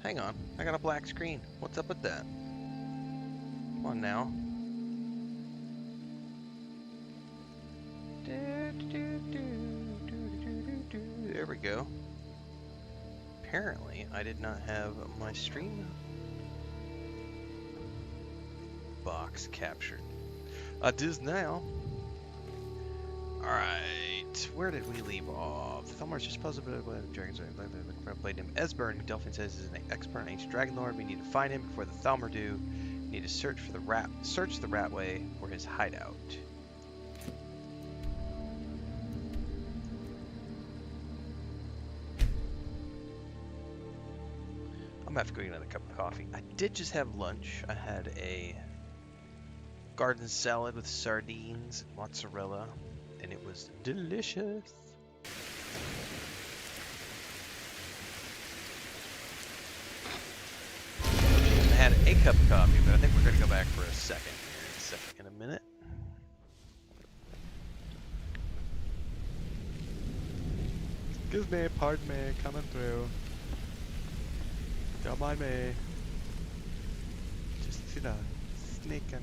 Hang on, I got a black screen. What's up with that? Come on now. There we go. Apparently, I did not have my stream box captured. I do now. Alright, where did we leave off? Thelmar's just puzzled with dragons. Played him Esbern. Delphine says is an expert in ancient dragon lore. We need to find him before the Thalmor do. We need to search the Ratway for his hideout. I'm gonna have to go get another cup of coffee. I did just have lunch. I had a garden salad with sardines, mozzarella, and it was delicious. I had a cup of coffee, but I think we're gonna go back for a second here in a minute. Excuse me, pardon me, coming through. Don't mind me. Just, you know, sneaking.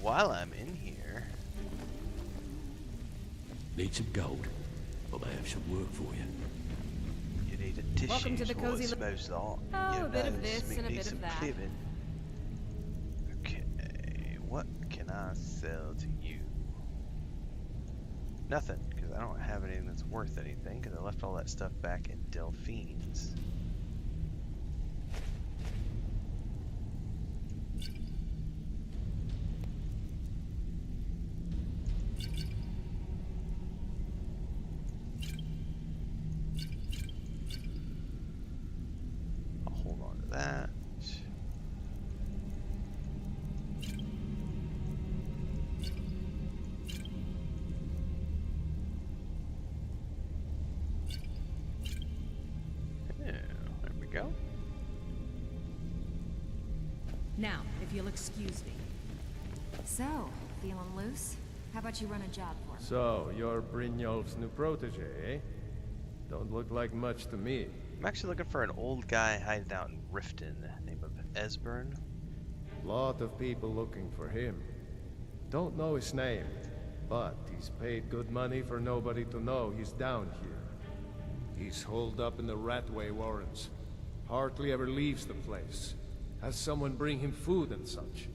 While I'm in here... Need some gold? Well, I have some work for you. You need a tissue. Welcome to the cozy most Oh, a bit of this and a bit of that. Cleaving. Okay, what can I sell to you? Nothing, because I don't have anything that's worth anything, because I left all that stuff back in Delphine's. That. Yeah, there we go. Now, if you'll excuse me. So, feeling loose? How about you run a job for me? So, you're Brynjolf's new protege, eh? Don't look like much to me. I'm actually looking for an old guy hiding out in Riften, name of Esbern. Lot of people looking for him. Don't know his name, but he's paid good money for nobody to know he's down here. He's holed up in the Ratway warrens. Hardly ever leaves the place. Has someone bring him food and such.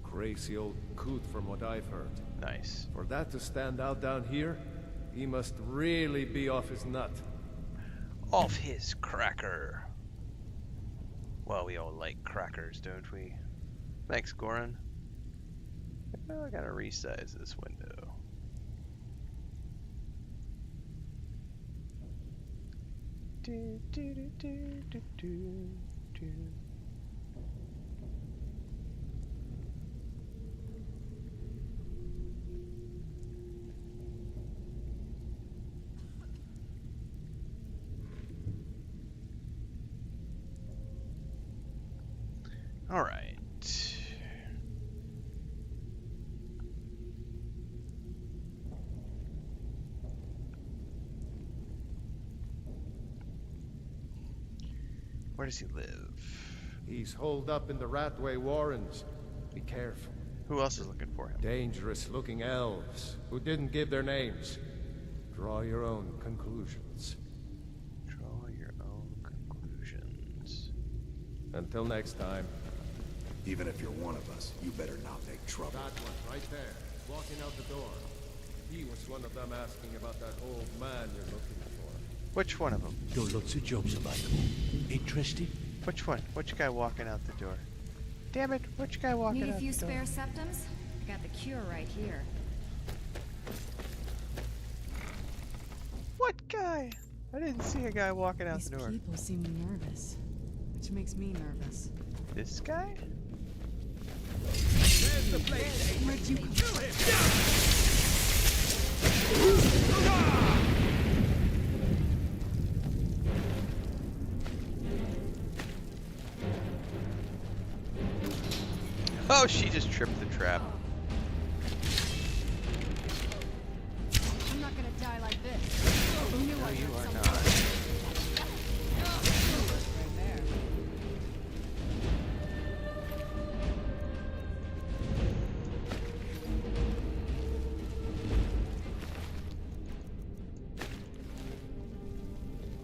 Crazy old coot from what I've heard. Nice. For that to stand out down here, he must really be off his nut. Off his cracker. Well, we all like crackers, don't we? Thanks, Goran. Well, I gotta resize this window. Do, do, do, do, do, do, do. All right. Where does he live? He's holed up in the Ratway warrens. Be careful. Who else is looking for him? Dangerous-looking elves who didn't give their names. Draw your own conclusions. Draw your own conclusions. Until next time. Even if you're one of us, you better not make trouble. That one, right there, walking out the door. He was one of them asking about that old man you're looking for. Which one of them? Got lots of jobs available. Interested? Which one? Which guy walking out the door? Damn it, which guy walking Need a out few the door? spare septums? I got the cure right here. What guy? I didn't see a guy walking out These the door. people seem nervous, which makes me nervous. This guy? There's the place! Where'd you come from? Oh, she just tripped the trap. I'm not gonna die like this. You knew No, I you heard are something. not. Right there.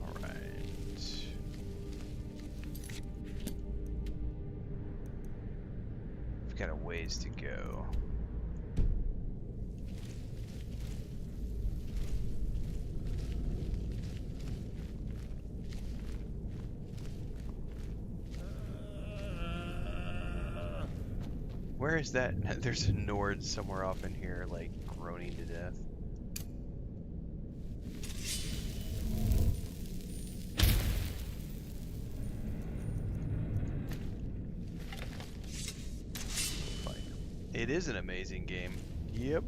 All right. We've got a ways to go. Where is that? There's a Nord somewhere off in here, like, groaning to death. Fight. It is an amazing game. Yep.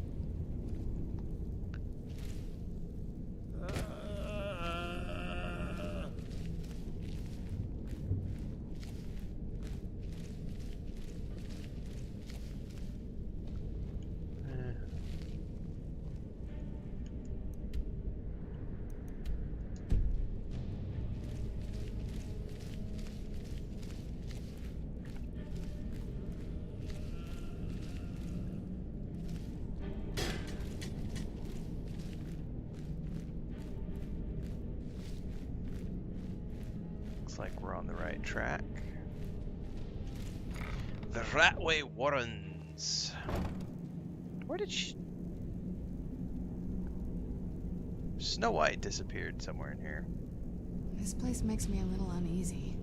Looks like we're on the right track. The Ratway Warrens. Where did she... Snow White disappeared somewhere in here. This place makes me a little uneasy.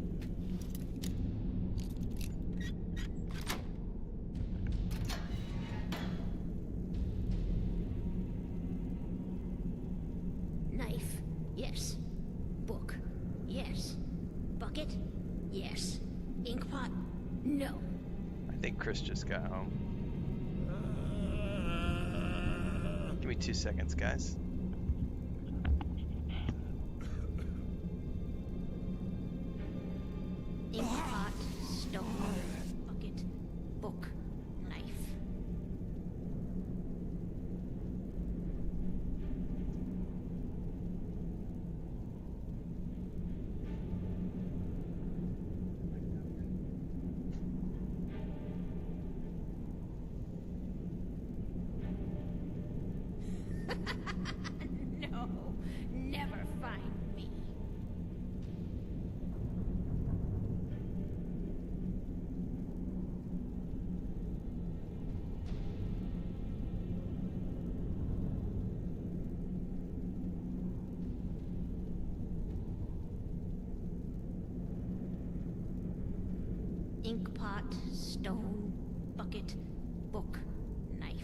Knife, yes. Book, yes. Bucket, yes. Inkpot, no. I think Chris just got home. Give me 2 seconds, guys. Inkpot, stone, bucket, book, knife. No, never find me. Inkpot, stone, bucket, book, knife.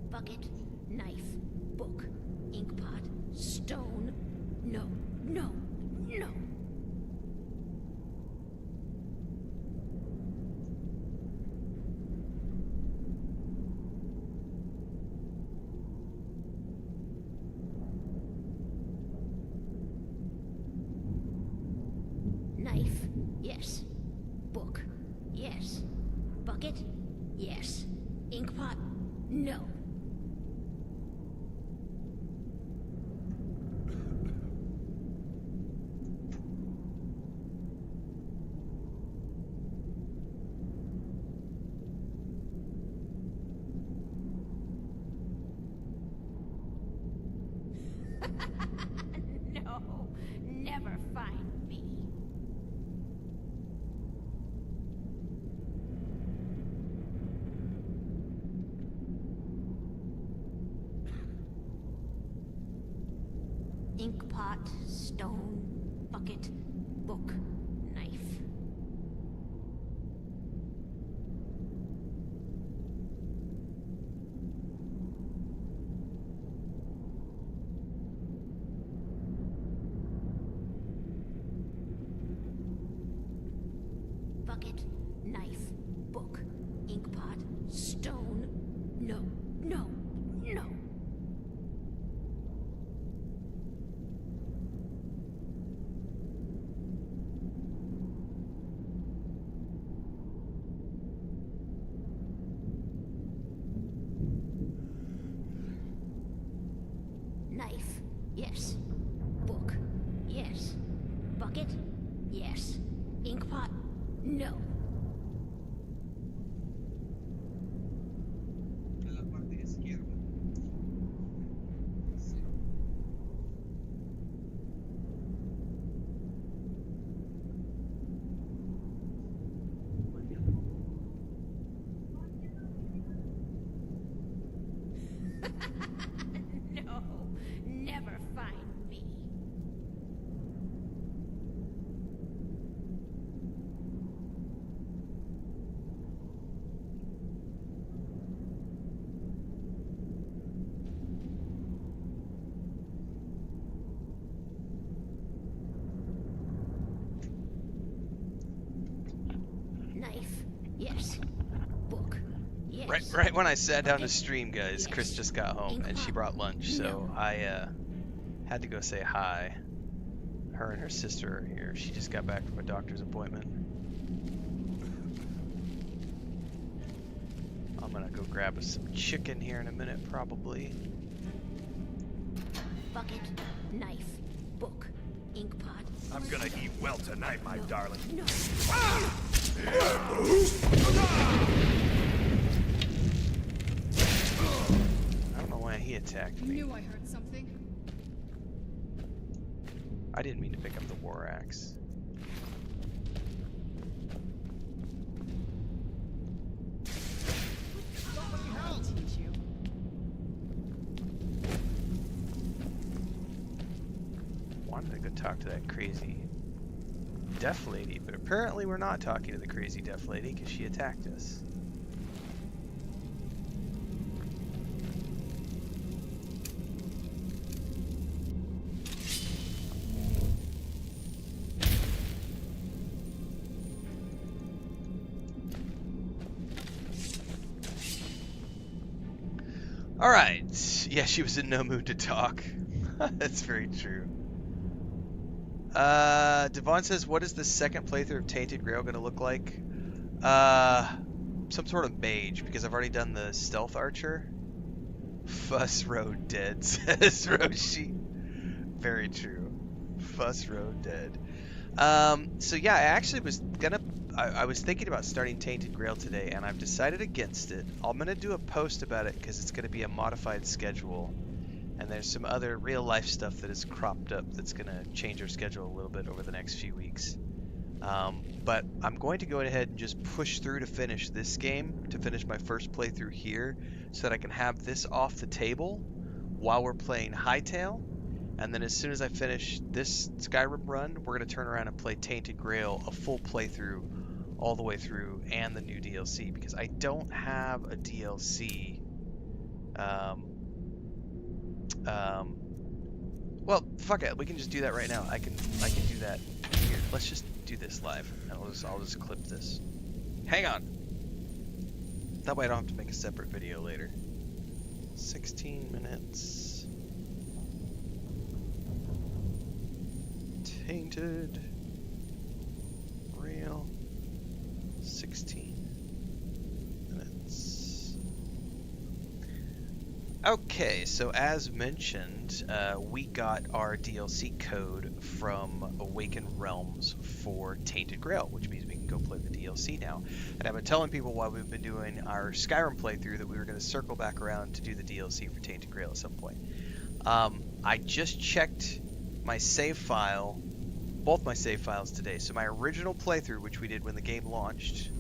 Bucket, knife, book, inkpot, stone. No, no, no. Knife, yes. Book, yes. Bucket, yes. Inkpot, no. No, never find me. Inkpot, stone, bucket, book, knife. Bucket, knife, book, inkpot, stone. No. No, never find me. Knife, yes. Book, yes. Right when I sat down to stream, guys, Chris just got home and she Ink brought lunch, so No. I had to go say hi. Her and her sister are here. She just got back from a doctor's appointment. I'm gonna go grab us some chicken here in a minute, probably. Bucket, knife, book, ink pot. I'm gonna eat well tonight, my darling. No. I don't know why he attacked me. Knew I heard something. I didn't mean to pick up the war axe. I'll teach you. Wanted to go talk to that crazy deaf lady, but apparently we're not talking to the crazy deaf lady because she attacked us. Alright, yeah, she was in no mood to talk. That's very true. Devon says, what is the second playthrough of Tainted Grail going to look like? Some sort of mage, because I've already done the stealth archer. Fuss Road dead, says Roshi. Very true. Fuss Road dead. So yeah, I actually was gonna, I was thinking about starting Tainted Grail today, and I've decided against it. I'm gonna do a post about it, because it's gonna be a modified schedule. And there's some other real life stuff that has cropped up that's going to change our schedule a little bit over the next few weeks. But I'm going to go ahead and just push through to finish this game, to finish my first playthrough here, so that I can have this off the table while we're playing Hightail. And then as soon as I finish this Skyrim run, we're going to turn around and play Tainted Grail, a full playthrough all the way through, and the new DLC, because I don't have a DLC. Well, fuck it. We can just do that right now. I can do that. Here, let's just do this live. And I'll just clip this. Hang on. That way I don't have to make a separate video later. 16 minutes. Tainted Grail. 16 minutes. Okay, so as mentioned, we got our DLC code from Awakened Realms for Tainted Grail, which means we can go play the DLC now. And I've been telling people while we've been doing our Skyrim playthrough that we were going to circle back around to do the DLC for Tainted Grail at some point. I just checked my save file, both my save files today. So my original playthrough, which we did when the game launched,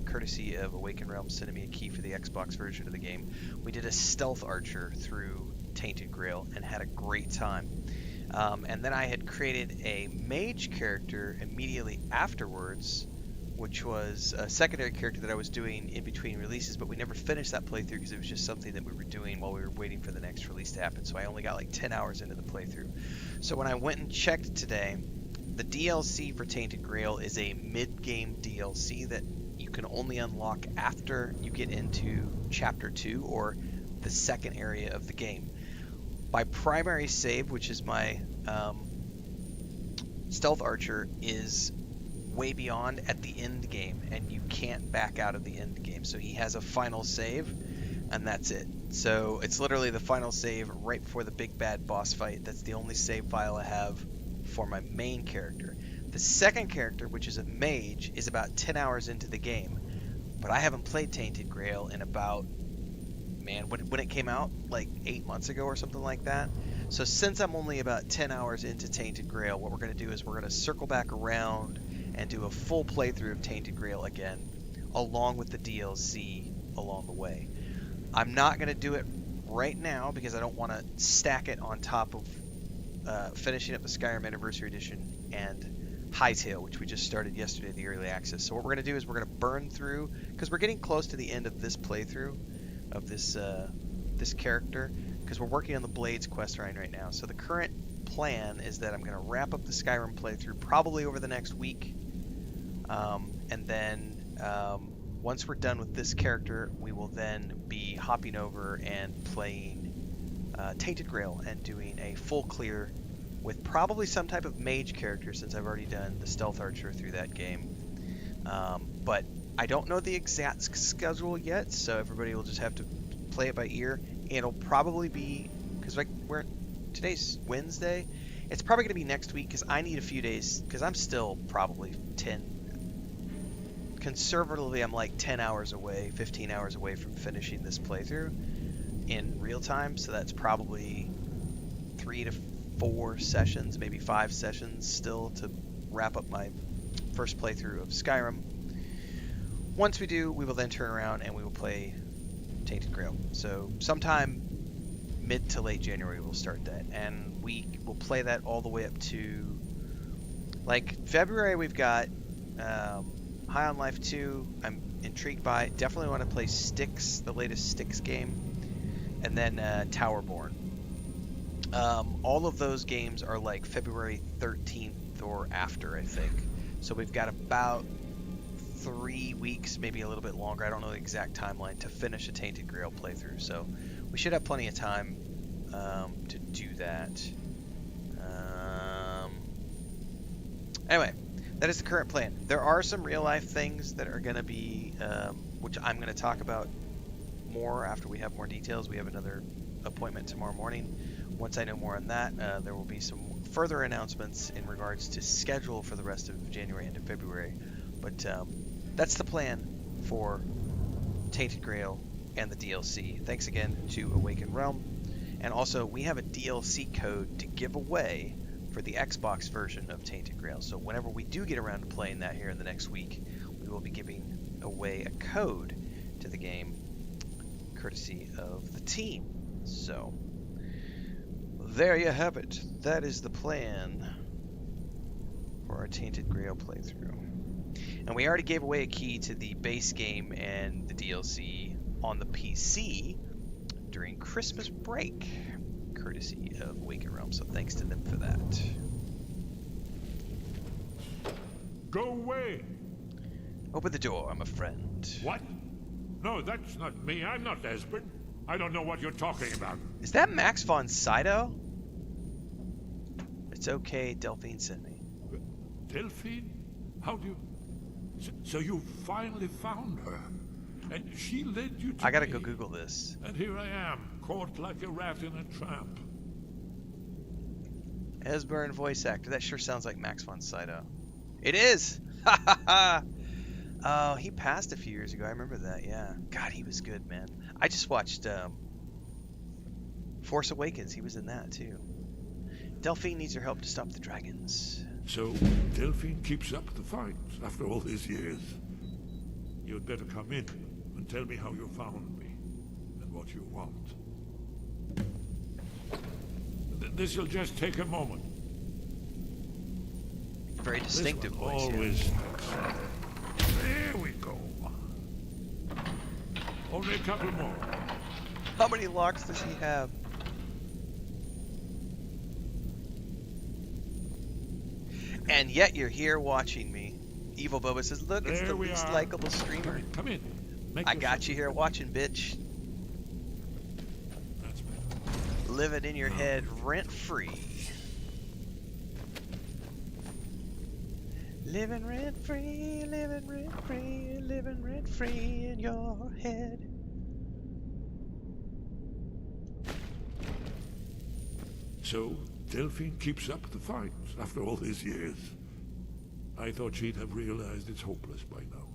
courtesy of Awakened Realms sending me a key for the Xbox version of the game, we did a stealth archer through Tainted Grail and had a great time. And then I had created a mage character immediately afterwards, which was a secondary character that I was doing in between releases, but we never finished that playthrough because it was just something that we were doing while we were waiting for the next release to happen. So I only got like 10 hours into the playthrough. So when I went and checked today, the DLC for Tainted Grail is a mid-game DLC that you can only unlock after you get into Chapter 2 or the second area of the game. My primary save, which is my Stealth Archer, is way beyond at the end game, and you can't back out of the end game. So he has a final save, and that's it. So it's literally the final save right before the big bad boss fight. That's the only save file I have for my main character. The second character, which is a mage, is about 10 hours into the game. But I haven't played Tainted Grail in about, man, when it came out, like 8 months ago or something like that. So since I'm only about 10 hours into Tainted Grail, what we're going to do is we're going to circle back around and do a full playthrough of Tainted Grail again, along with the DLC along the way. I'm not going to do it right now because I don't want to stack it on top of finishing up the Skyrim Anniversary Edition and Hightail, which we just started yesterday, the early access. So what we're going to do is we're going to burn through, because we're getting close to the end of this playthrough of this this character, because we're working on the Blades quest line right now. So the current plan is that I'm going to wrap up the Skyrim playthrough probably over the next week, and then once we're done with this character, we will then be hopping over and playing Tainted Grail and doing a full clear with probably some type of mage character, since I've already done the Stealth Archer through that game. But I don't know the exact schedule yet, so everybody will just have to play it by ear. It'll probably be, because like today's Wednesday, it's probably going to be next week, because I need a few days, because I'm still probably conservatively I'm like 10 hours away, 15 hours away from finishing this playthrough in real time, so that's probably 3 to 4 sessions, maybe 5 sessions still to wrap up my first playthrough of Skyrim. Once we do, we will then turn around and we will play Tainted Grail. So sometime mid to late January we'll start that, and we will play that all the way up to, like, February. We've got High on Life 2, I'm intrigued by. Definitely want to play Styx, the latest Styx game, and then Towerborn. All of those games are like February 13th or after, I think. So we've got about 3 weeks, maybe a little bit longer, I don't know the exact timeline, to finish a Tainted Grail playthrough. So we should have plenty of time to do that. Anyway, that is the current plan. There are some real life things that are going to be, which I'm going to talk about more after we have more details. We have another appointment tomorrow morning. Once I know more on that, there will be some further announcements in regards to schedule for the rest of January into February. But that's the plan for Tainted Grail and the DLC. Thanks again to Awakened Realm. And also, we have a DLC code to give away for the Xbox version of Tainted Grail. So whenever we do get around to playing that here in the next week, we will be giving away a code to the game, courtesy of the team. So there you have it. That is the plan for our Tainted Grail playthrough. And we already gave away a key to the base game and the DLC on the PC during Christmas break, courtesy of Awakened Realm. So thanks to them for that. Go away! Open the door, I'm a friend. What? No, that's not me. I'm not Esbern. I don't know what you're talking about. Is that Max von Sydow? It's okay, Delphine sent me. Delphine? How do you... So you finally found her, and she led you to I gotta me. go Google this. And here I am, caught like a rat in a trap. Esbern voice actor. That sure sounds like Max von Sydow. It is! Ha ha ha! Oh, he passed a few years ago. I remember that, yeah. God, he was good, man. I just watched Force Awakens. He was in that, too. Delphine needs your help to stop the dragons. So Delphine keeps up the fight after all these years. You'd better come in and tell me how you found me and what you want. This'll just take a moment. Very distinctive voice. Always. There we go. Only a couple more. How many locks does he have? And yet you're here watching me. Evil Boba says, look, it's the least likable streamer. Come in. I got you here watching, bitch. That's better. Living in your head rent-free. Living rent-free, living rent-free, living rent-free in your head. So Delphine keeps up the fight after all these years. I thought she'd have realized it's hopeless by now.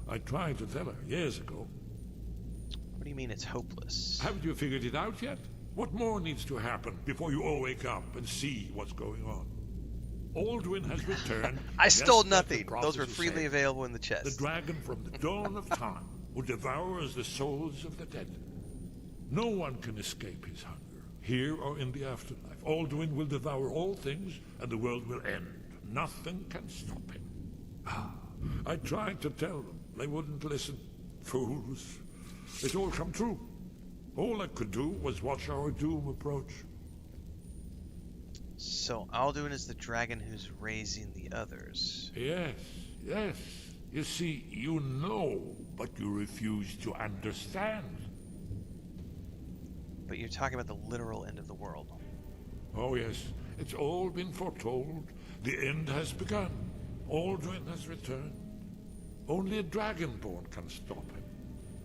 I tried to tell her years ago. What do you mean it's hopeless? Haven't you figured it out yet? What more needs to happen before you all wake up and see what's going on? Alduin has returned. I stole Yes, nothing. that's the Those were prophecy freely said. available in the chest. The dragon from the dawn of time who devours the souls of the dead. No one can escape his hunger, here or in the afterlife. Alduin will devour all things, and the world will end. Nothing can stop him. I tried to tell them. They wouldn't listen. Fools. It all come true. All I could do was watch our doom approach. So Alduin is the dragon who's raising the others. Yes, yes. You see, you know, but you refuse to understand. But you're talking about the literal end of the world. Oh yes, it's all been foretold. The end has begun. Alduin has returned. Only a dragonborn can stop him.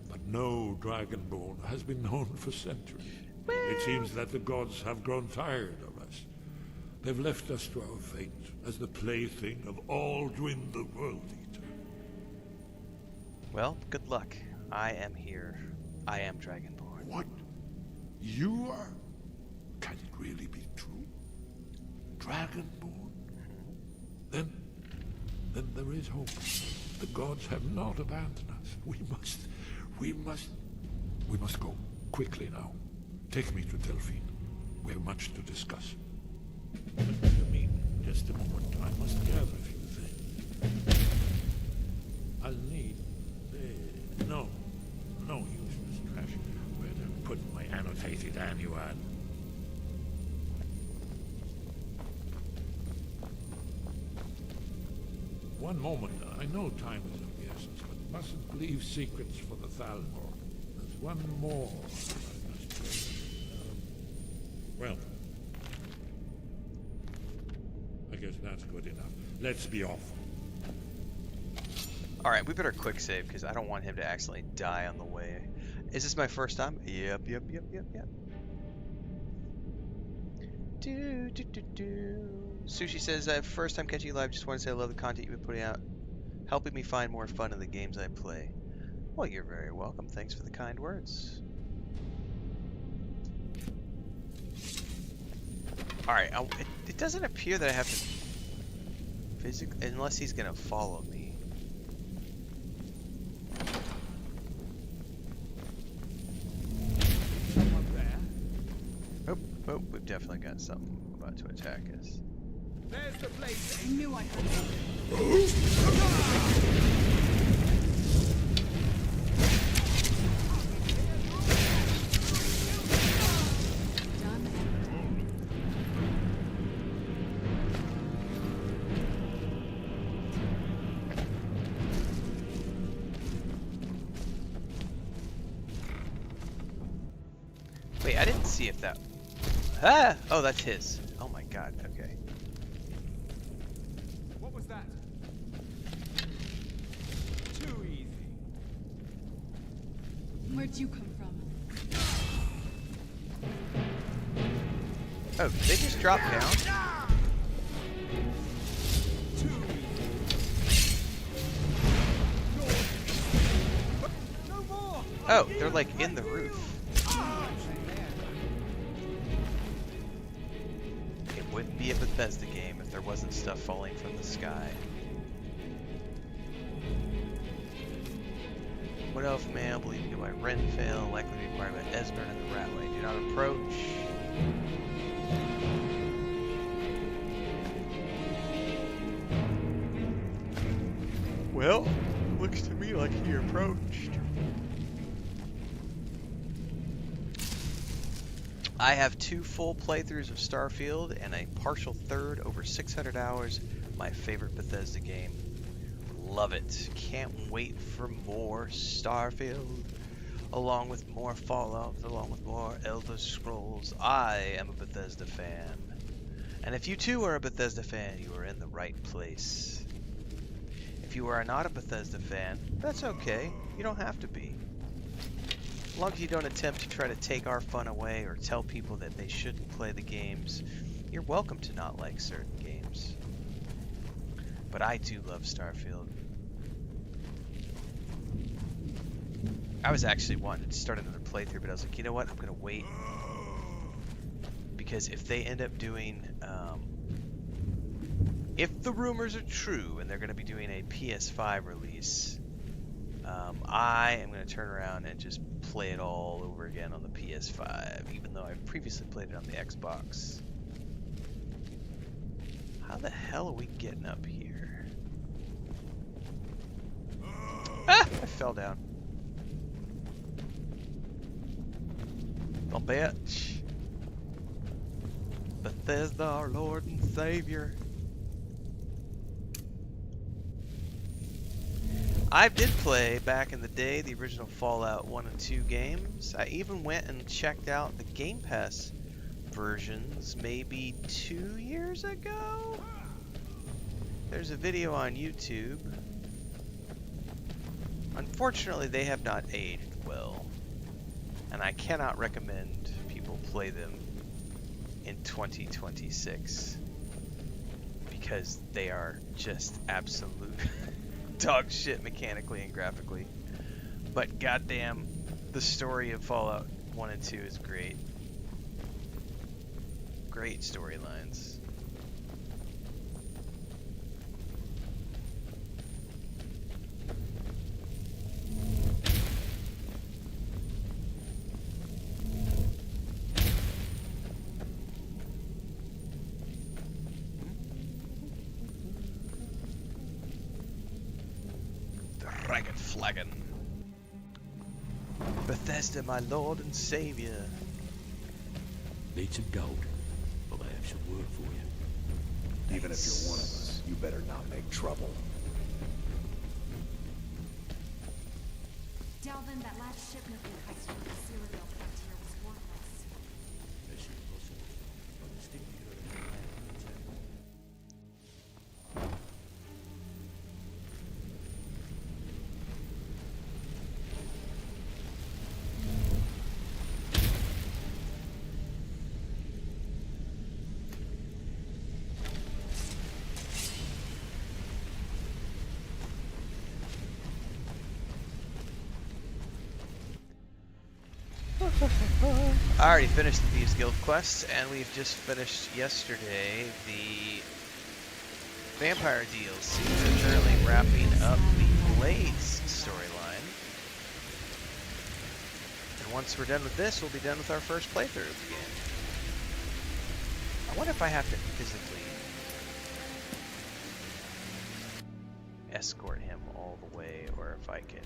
But no dragonborn has been known for centuries. It seems that the gods have grown tired of us. They've left us to our fate as the plaything of Alduin the World Eater. Well, good luck. I am here. I am dragonborn. What? You are? Can it really be true? Dragonborn? Then there is hope. The gods have not abandoned us. We must go. Quickly now. Take me to Delphine. We have much to discuss. What do you mean? Just a moment. I must gather a few things. I'll need... no useless trash. Where to put my annotated annual? One moment. I know time is of the essence, but mustn't leave secrets for the Thalmor. There's one more I must say. Well, I guess that's good enough. Let's be off. Alright, we better quick save because I don't want him to accidentally die on the way. Is this my first time? Yep. Sushi says, first time catching you live, just want to say I love the content you've been putting out, helping me find more fun in the games I play. Well, you're very welcome. Thanks for the kind words. Alright, it doesn't appear that I have to physically, unless he's going to follow me. Oh, we've definitely got something about to attack us. There's the place. I knew I heard something. Wait, I didn't see if that... Ah! Oh, that's his. Oh my god, okay. What was that? Too easy. Where'd you come from? Oh, did they just drop down? Too easy. No more. Oh, they're like in the roof. It wouldn't be a Bethesda game if there wasn't stuff falling from the sky. What elf male believed to by Renfail, likely to be acquired by Esbern and the Ratway. Do not approach. Well, looks to me like he approached. I have 2 full playthroughs of Starfield and a partial third over 600 hours. My favorite Bethesda game. Love it. Can't wait for more Starfield. Along with more Fallout, along with more Elder Scrolls. I am a Bethesda fan. And if you too are a Bethesda fan, you are in the right place. If you are not a Bethesda fan, that's okay. You don't have to be. As long as you don't attempt to try to take our fun away or tell people that they shouldn't play the games, you're welcome to not like certain games. But I do love Starfield. I was actually wanting to start another playthrough, but I was like, you know what? I'm gonna wait. Because if they end up doing, if the rumors are true and they're gonna be doing a PS5 release, I am gonna turn around and just play it all over again on the PS5, even though I've previously played it on the Xbox. How the hell are we getting up here? Ah! I fell down. Oh, bitch. Bethesda, our Lord and Savior. I did play back in the day the original Fallout 1 and 2 games. I even went and checked out the Game Pass versions maybe 2 years ago. There's a video on YouTube. Unfortunately, they have not aged well, and I cannot recommend people play them in 2026 because they are just absolute dog shit mechanically and graphically. But goddamn, the story of Fallout 1 and 2 is great. Great storylines. Ragged flagon. Bethesda, my Lord and Savior. Need some gold. Well, I have some work for you. Even if you're one of us, you better not make trouble. Delvin, that last shipment we heist from the Cyrodiil frontier was worthless. I already finished the Thieves Guild quest, and we've just finished yesterday the Vampire DLC. We're currently wrapping up the Blades storyline. And once we're done with this, we'll be done with our first playthrough of the game. I wonder if I have to physically escort him all the way, or if I can...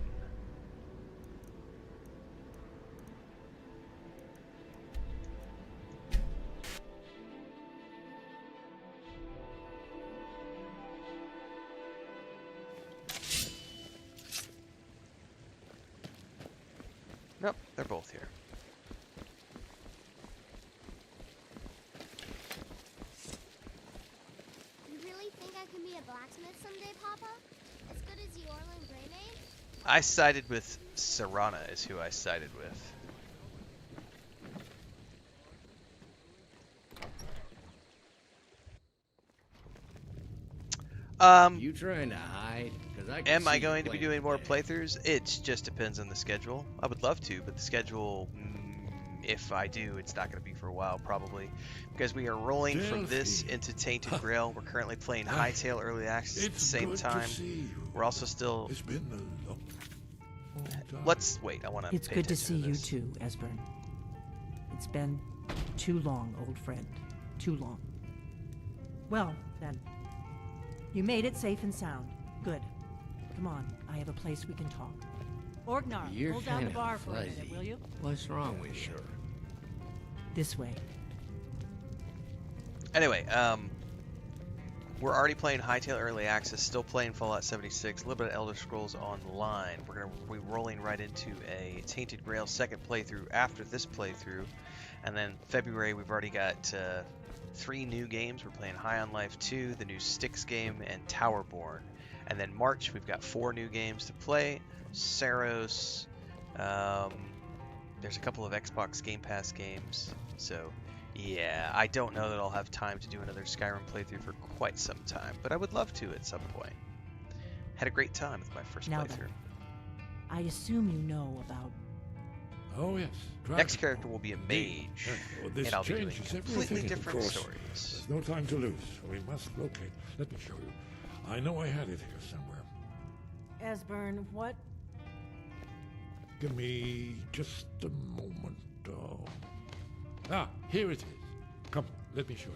Nope, they're both here. You really think I can be a blacksmith someday, Papa? As good as you are in Greymane? I sided with Serana is who I sided with. You trying to hide? Am I going to be doing more playthroughs? It just depends on the schedule. I would love to, but the schedule, if I do, it's not going to be for a while, probably. Because we are rolling from this into Tainted Grail. We're currently playing Hightail Early Access at the same time. We're also still... It's been a long time. Let's wait, I want to It's good to see you too, Esbern. It's been too long, old friend. Too long. Well, then. You made it safe and sound. Good. Come on, I have a place we can talk. Orgnar, hold down the bar for a minute, will you? What's wrong with you? This way. Anyway, we're already playing Hightail Early Access, still playing Fallout 76, a little bit of Elder Scrolls Online. We're going to be rolling right into a Tainted Grail second playthrough after this playthrough. And then February, we've already got 3 new games. We're playing High on Life 2, the new Styx game, and Towerborn. And then March, we've got 4 new games to play. Saros, there's a couple of Xbox Game Pass games. So Yeah, I don't know that I'll have time to do another Skyrim playthrough for quite some time, but I would love to at some point. Had a great time with my first Now playthrough. then, I assume you know about... Oh yes. Next Dragonborn. character will be a Indeed. mage, Well, this and I'll be doing changes completely everything, of different course. stories. There's no time to lose. We must locate. Let me show you. I know I had it here somewhere. Esbern, what? Give me just a moment. Ah, here it is. Come, let me show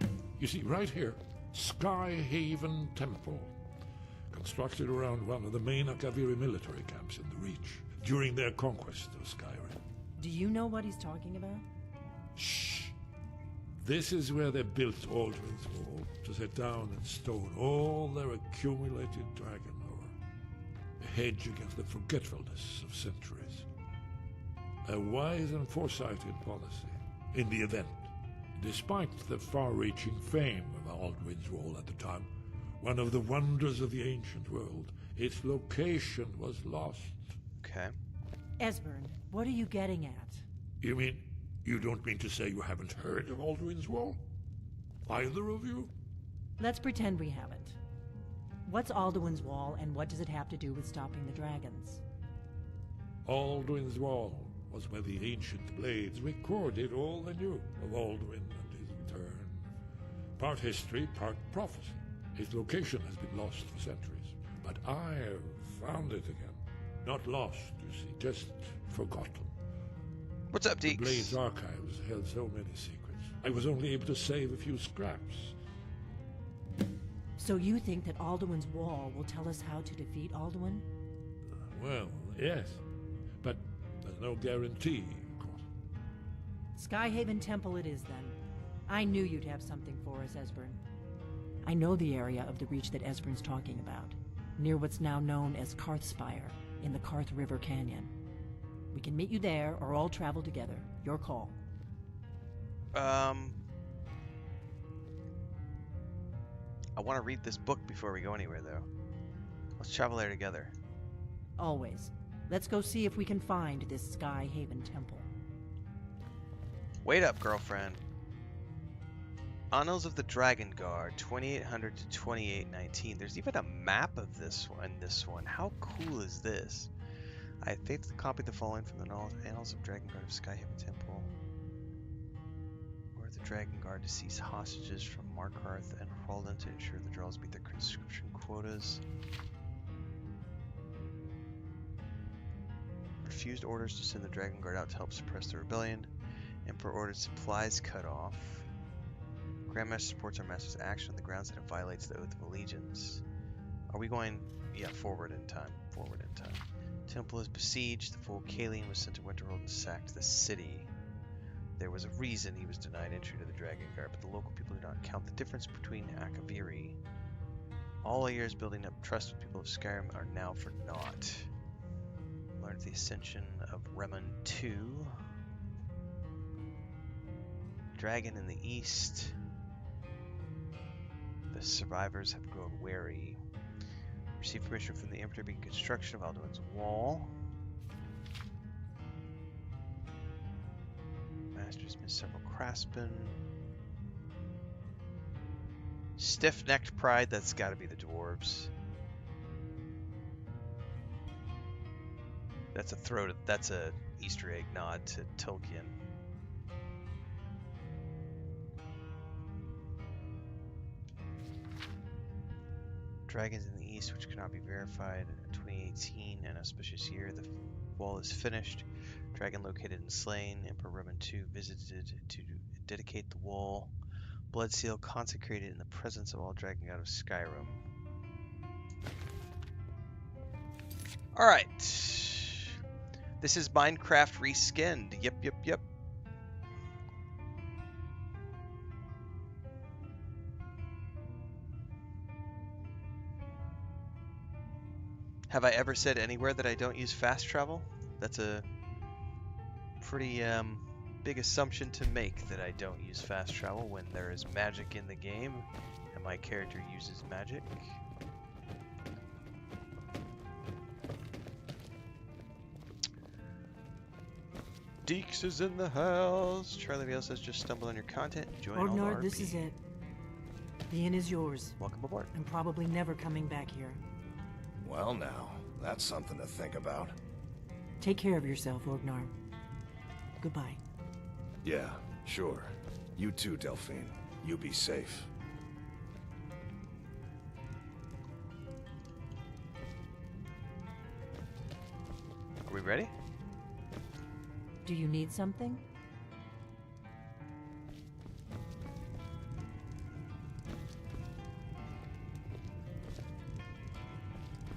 you. You see, right here, Skyhaven Temple. Constructed around one of the main Akaviri military camps in the Reach during their conquest of Skyrim. Do you know what he's talking about? Shh! This is where they built Aldrin's Wall to set down in stone all their accumulated dragon lore. A hedge against the forgetfulness of centuries. A wise and foresighted policy in the event. Despite the far-reaching fame of Aldrin's Wall at the time, one of the wonders of the ancient world, its location was lost. Okay. Esbern, what are you getting at? You mean, you don't mean to say you haven't heard of Aldrin's Wall? Either of you? Let's pretend we haven't. What's Alduin's Wall, and what does it have to do with stopping the dragons? Aldrin's Wall was where the ancient blades recorded all they knew of Aldwin and his return. Part history, part prophecy. His location has been lost for centuries, but I have found it again. Not lost, you see, just forgotten. What's up, The Deeks? Blades archives held so many secrets. I was only able to save a few scraps. So you think that Alduin's Wall will tell us how to defeat Alduin? Well, yes, but there's no guarantee, of course. Skyhaven Temple it is, then. I knew you'd have something for us, Esbern. I know the area of the Reach that Esbern's talking about, near what's now known as Karthspire, in the Karth River Canyon. We can meet you there, or all travel together. Your call. I want to read this book before we go anywhere, though. Let's travel there together. Always. Let's go see if we can find this Skyhaven Temple. Wait up, girlfriend. Annals of the Dragon Guard, 2800 to 2819. There's even a map of this one. How cool is this? I faithfully copied the following from the Annals of Dragon Guard of Skyhaven Temple. Order the Dragon Guard to seize hostages from Markarth and Hroldan to ensure the Drells meet their conscription quotas. Refused orders to send the Dragon Guard out to help suppress the rebellion. Emperor ordered supplies cut off. Grandmaster supports our master's action on the grounds that it violates the Oath of Allegiance. Are we going... Yeah, forward in time. Forward in time. Temple is besieged. The full Kaleen was sent to Winterhold and sacked the city. There was a reason he was denied entry to the Dragon Guard, but the local people do not count the difference between Akaviri. All years building up trust with people of Skyrim are now for naught. Learned the ascension of Reman II. Dragon in the east. The survivors have grown wary. Received permission from the Emperor to begin construction of Alduin's Wall. Masters missed several craftsmen. Stiff-necked pride, that's got to be the dwarves. That's a Easter egg nod to Tolkien. Dragons in the east, which cannot be verified. 2018, an auspicious year. The wall is finished. Dragon located and slain. Emperor Reman II visited to dedicate the wall. Blood seal consecrated in the presence of all dragon god of Skyrim. Alright. This is Minecraft reskinned. Yep. Have I ever said anywhere that I don't use fast travel? That's a pretty big assumption to make, that I don't use fast travel when there is magic in the game and my character uses magic. Deeks is in the house. Charlie Vale says just stumble on your content. Join all the Ordnor, RP. this is it. The inn is yours. Welcome aboard. I'm probably never coming back here. Well now, that's something to think about. Take care of yourself, Orgnar. Goodbye. Yeah, sure. You too, Delphine. You be safe. Are we ready? Do you need something?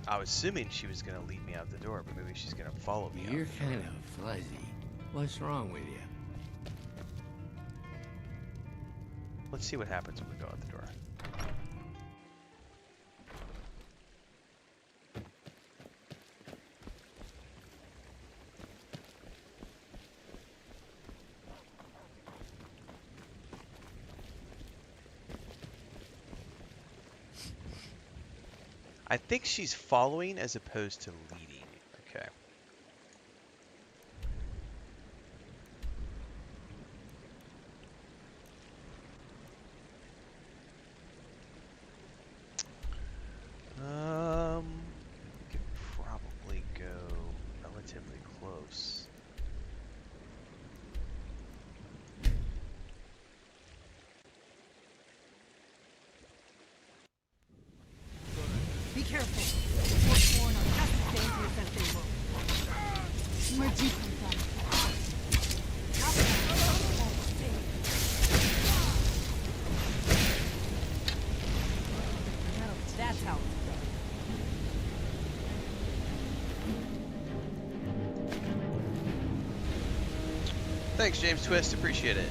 I was assuming she was gonna lead me out the door, but maybe she's gonna follow me. You're out the door. kind of fuzzy. What's wrong with you? Let's see what happens when we go out the door. I think she's following as opposed to leading. Okay. We could probably go relatively close. Be careful. Forsworn are just as dangerous as they look. Where'd you come from? That's how it's done. Thanks, James Twist. Appreciate it.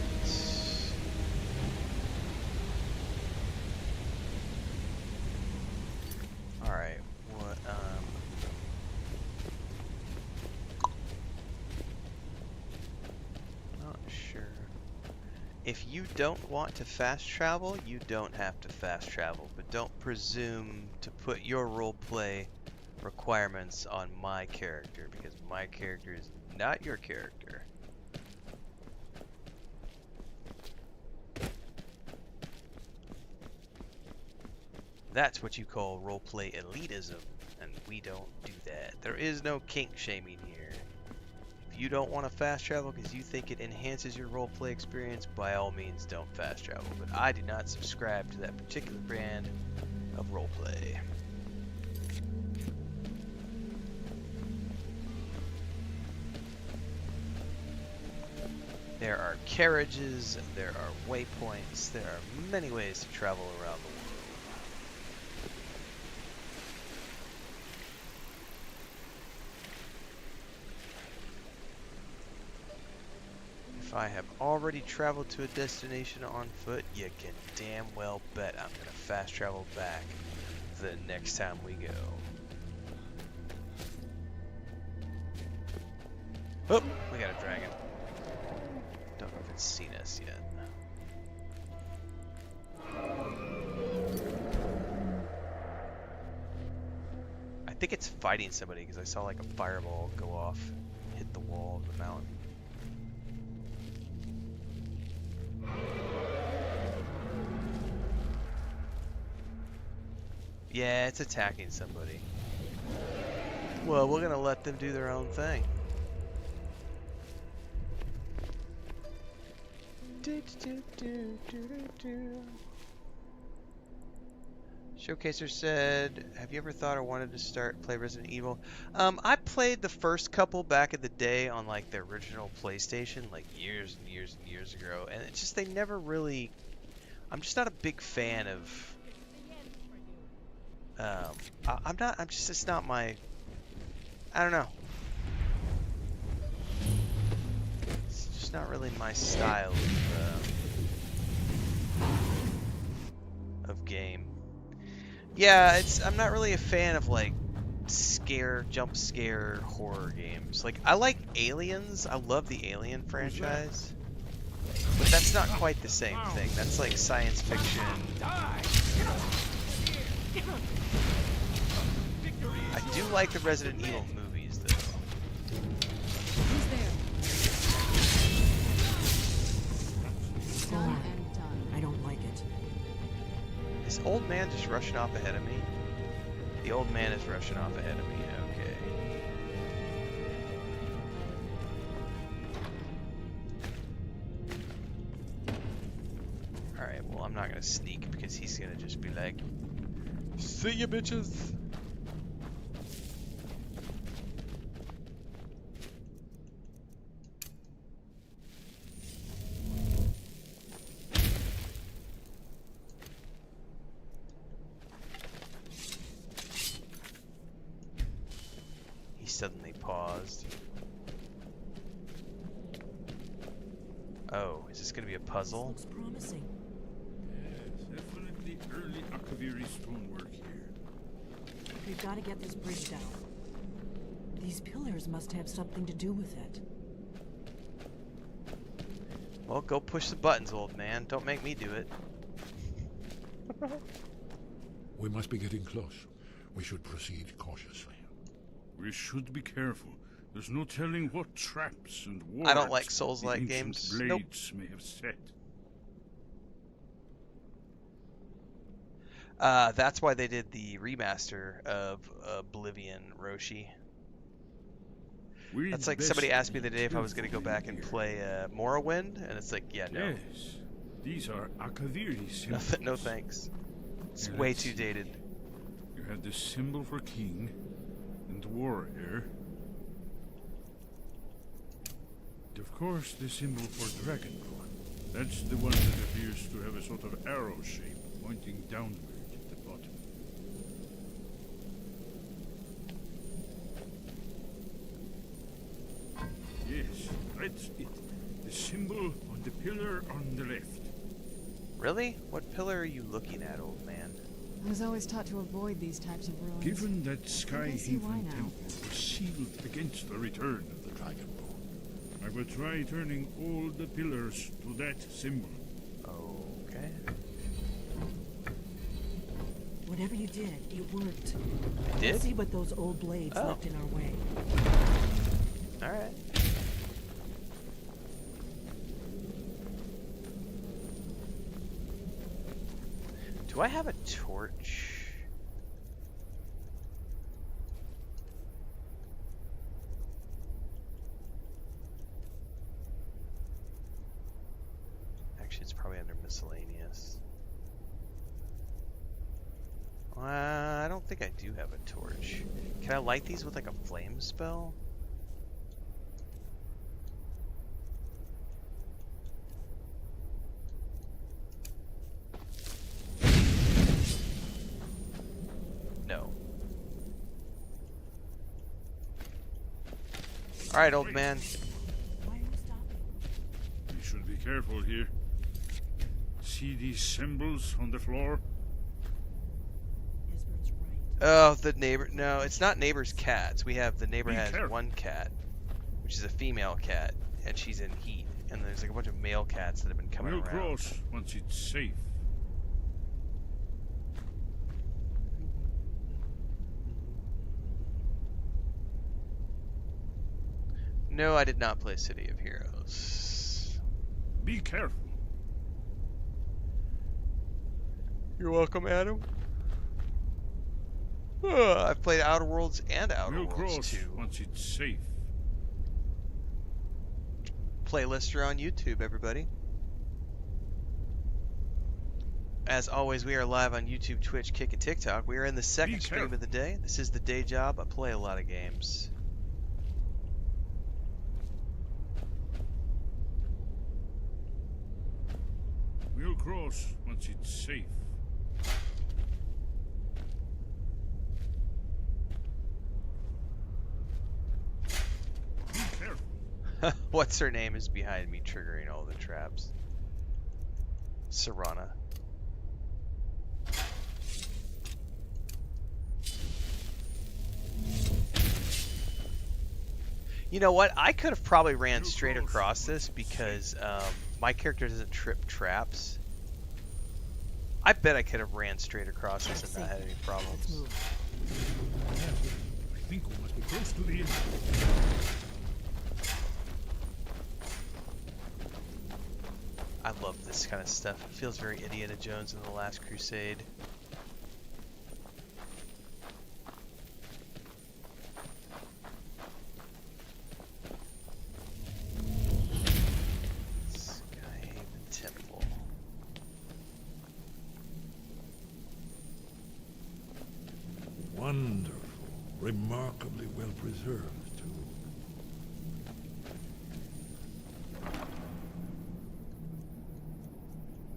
All right. What? Not sure. If you don't want to fast travel, you don't have to fast travel, but don't presume to put your roleplay requirements on my character, because my character is not your character. That's what you call roleplay elitism, and we don't do that. There is no kink shaming here. If you don't want to fast travel because you think it enhances your roleplay experience, by all means don't fast travel. But I do not subscribe to that particular brand of roleplay. There are carriages, there are waypoints, there are many ways to travel around the world. If I have already traveled to a destination on foot, you can damn well bet I'm gonna fast travel back the next time we go. Oh, we got a dragon. Don't know if it's seen us yet. I think it's fighting somebody because I saw like a fireball go off, hit the wall of the mountain. Yeah, it's attacking somebody. Well, we're gonna let them do their own thing. Showcaser said, have you ever thought or wanted to play Resident Evil? I played the first couple back in the day on like the original PlayStation, like years and years and years ago, and it's just they never really. I'm just not a big fan of. It's not my. I don't know. It's just not really my style of game. Yeah, I'm not really a fan of like jump scare horror games. Like I like Aliens. I love the Alien franchise. But that's not quite the same thing. That's like science fiction. I do like the Resident Evil movies though. Who's there? old man just rushing off ahead of me? The old man is rushing off ahead of me, okay. Alright, well I'm not gonna sneak because he's gonna just be like, see ya bitches! Suddenly paused. Oh, is this gonna be a puzzle? This looks promising. Yes, definitely early Akaviri stonework here. We've got to get this bridge down. These pillars must have something to do with it. Well, go push the buttons, old man. Don't make me do it. We must be getting close. We should proceed cautiously. We should be careful. There's no telling what traps and wards I don't like Souls-like the games. ancient Nope. blades may have set. That's why they did the remaster of Oblivion, Roshi. That's like somebody asked me the day if I was going to go back and play Morrowind, and it's like, yeah, no. Yes, these are Akaviri symbols. No thanks. It's way too dated. You have the symbol for king and warrior. And of course, the symbol for dragonborn. That's the one that appears to have a sort of arrow shape pointing downward at the bottom. Yes, that's it. The symbol on the pillar on the left. Really? What pillar are you looking at, old man? I was always taught to avoid these types of ruins. Given that Sky I see why Haven now. temple was sealed against the return of the dragonborn, I will try turning all the pillars to that symbol. Okay. Whatever you did, it worked. It did? Let's see what those old blades left in our way. Alright. Do I have a torch? Actually, it's probably under miscellaneous. I don't think I do have a torch. Can I light these with like a flame spell? No. Alright, old man. Why are you stopping? We should be careful here. See these symbols on the floor? Esbern's right. Oh, the neighbor. No, it's not neighbor's cats. We have the neighbor Be has careful. one cat, which is a female cat, and she's in heat. And there's like a bunch of male cats that have been coming We'll around. cross once it's safe. No, I did not play City of Heroes. Be careful. You're welcome, Adam. I've played Outer Worlds and Outer We'll Worlds cross 2. once it's safe. Playlists are on YouTube, everybody. As always, we are live on YouTube, Twitch, Kick, and TikTok. We are in the second stream careful. of the day. This is the day job. I play a lot of games. We'll cross once it's safe. Be careful. What's her name is behind me triggering all the traps. Serana. You know what? I could have probably ran straight across this because my character doesn't trip traps. I bet I could have ran straight across this and not had any Let's problems. move. I think we must be close to the end. I love this kind of stuff. It feels very Indiana Jones in The Last Crusade. wonderful, remarkably well preserved.